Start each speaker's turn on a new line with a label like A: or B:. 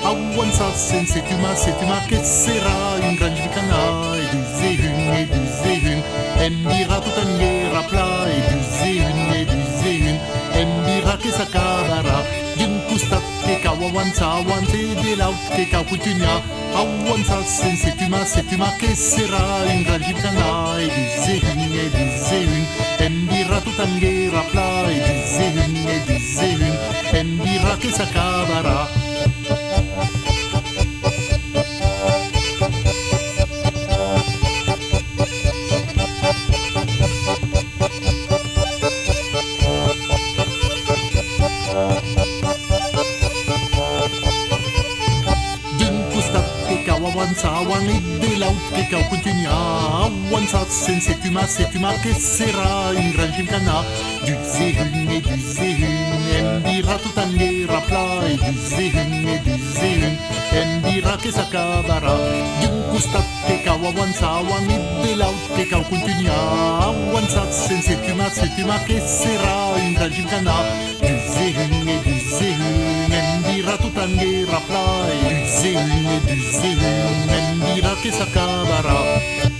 A: Avanza settima che sarà in gran gimcana e du zehun Embira tutaniera pla e du zehun Embira che s'acabara d'un costat che cau avanza de l'aut che cau continuia Avanza settima che sarà in gran gimcana e du zehun Embira tutaniera pla e du zehun Embira che s'acabara avanzaban e de l'aut che cau continuia Avanzasen settima che sarà in gran gimcana Du zehun Embira tutaniera pla e du zehun Embira che s'acabara D'un costat che cau avanzaban e de l'aut che cau continuia Avanzasen settima che sarà in gran gimcana Du zehun Embira tutaniera pla e du zehun Embira che s'acabara